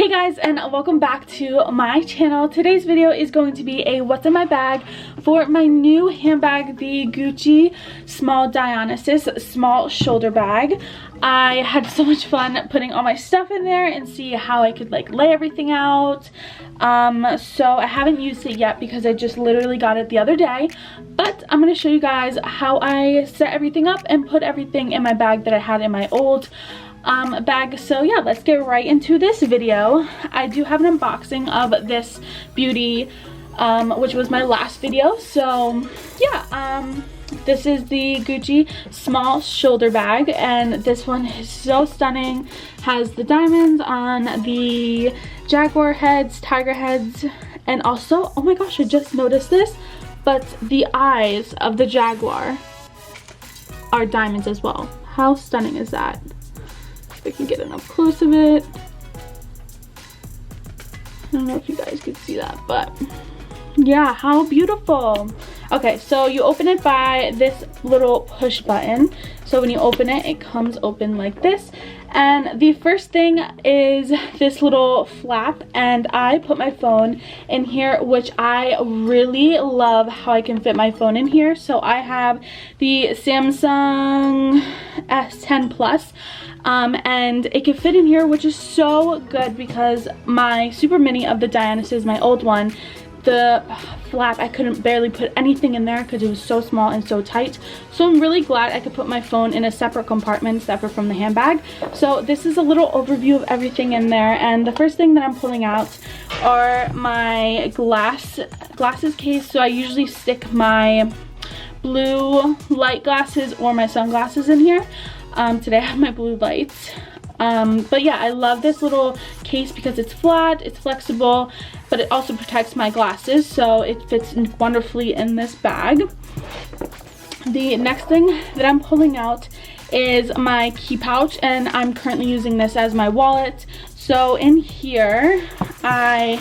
Hey guys, and welcome back to my channel. Today's video is going to be a what's in my bag for my new handbag, the Gucci small Dionysus small shoulder bag. I had so much fun putting all my stuff in there and see how I could like lay everything out. So I haven't used it yet because I just literally got it the other day, but I'm going to show you guys how I set everything up and put everything in my bag that I had in my old bag. So yeah, let's get right into this video. I do have an unboxing of this beauty, which was my last video. So yeah, this is the Gucci small shoulder bag, and this one is so stunning. Has the diamonds on the jaguar heads, tiger heads, and also, oh my gosh, I just noticed this, but the eyes of the jaguar are diamonds as well. How stunning is that? If I can get an up close of it. I don't know if you guys can see that, but yeah, how beautiful. Okay, so you open it by this little push button. So when you open it, it comes open like this. And the first thing is this little flap, and I put my phone in here, which I really love how I can fit my phone in here. So I have the Samsung S10 Plus. And it can fit in here, which is so good because my super mini of the Dionysus, my old one, the flap, I couldn't barely put anything in there because it was so small and so tight. So I'm really glad I could put my phone in a separate compartment separate from the handbag. So this is a little overview of everything in there, and the first thing that I'm pulling out are my glasses case. So I usually stick my blue light glasses or my sunglasses in here. Today I have my blue lights. But yeah, I love this little case because it's flat, it's flexible, but it also protects my glasses, so it fits wonderfully in this bag. The next thing that I'm pulling out is my key pouch, and I'm currently using this as my wallet. So in here, I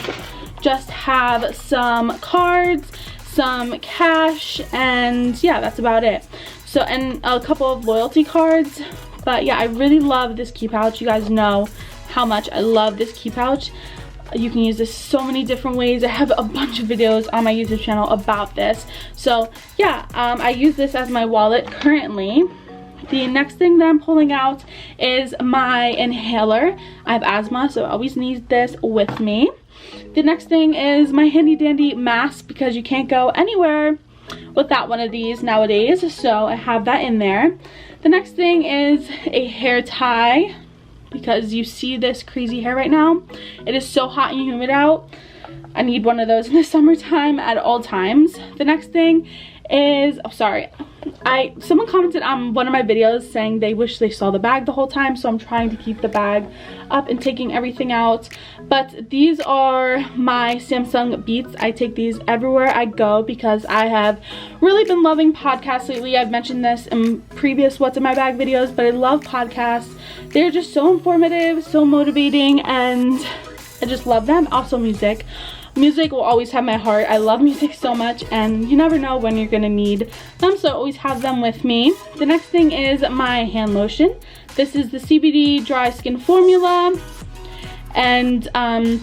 just have some cards, some cash, and yeah, that's about it. So, and a couple of loyalty cards. But yeah, I really love this key pouch. You guys know how much I love this key pouch. You can use this so many different ways. I have a bunch of videos on my YouTube channel about this. So yeah, I use this as my wallet currently. The next thing that I'm pulling out is my inhaler. I have asthma, so I always need this with me. The next thing is my handy dandy mask, because you can't go anywhere without one of these nowadays, so I have that in there. The next thing is a hair tie, because you see this crazy hair right now. It is so hot and humid out. I need one of those in the summertime at all times. The next thing is, oh sorry, someone commented on one of my videos saying they wish they saw the bag the whole time, so I'm trying to keep the bag up and taking everything out. But these are my Samsung Beats. I take these everywhere I go because I have really been loving podcasts lately. I've mentioned this in previous what's in my bag videos, but I love podcasts. They're just so informative, so motivating, and I just love them. Also music. Music will always have my heart. I love music so much, and you never know when you're gonna need them, so I always have them with me. The next thing is my hand lotion. This is the CBD dry skin formula, and I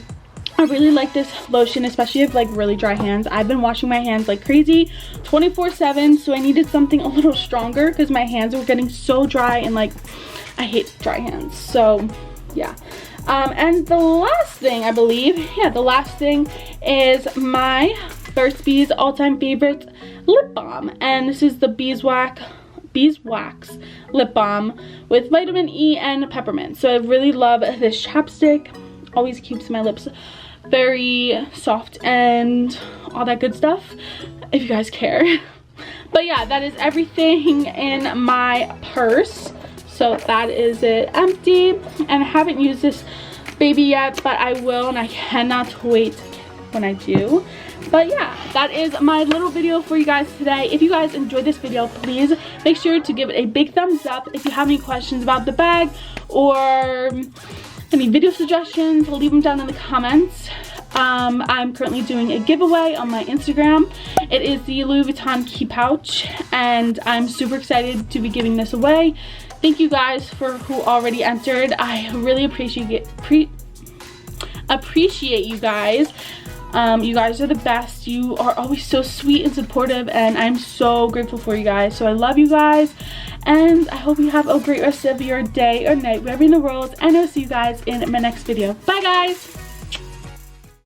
really like this lotion, especially if like really dry hands. I've been washing my hands like crazy 24/7, so I needed something a little stronger because my hands were getting so dry, and like I hate dry hands. So yeah. And the last thing, I believe, yeah, the last thing is my Burt's Bees all-time favorite lip balm. And this is the Beeswax lip balm with vitamin E and peppermint. So I really love this chapstick. Always keeps my lips very soft and all that good stuff, if you guys care. But yeah, that is everything in my purse. So that is it empty, and I haven't used this baby yet, but I will, and I cannot wait when I do. But yeah, that is my little video for you guys today. If you guys enjoyed this video, please make sure to give it a big thumbs up. If you have any questions about the bag or any video suggestions, leave them down in the comments. I'm currently doing a giveaway on my Instagram. It is the Louis Vuitton key pouch, and I'm super excited to be giving this away. Thank you guys for who already entered. I really appreciate appreciate you guys. You guys are the best. You are always so sweet and supportive, and I'm so grateful for you guys. So I love you guys, and I hope you have a great rest of your day or night, wherever in the world, and I'll see you guys in my next video. Bye guys!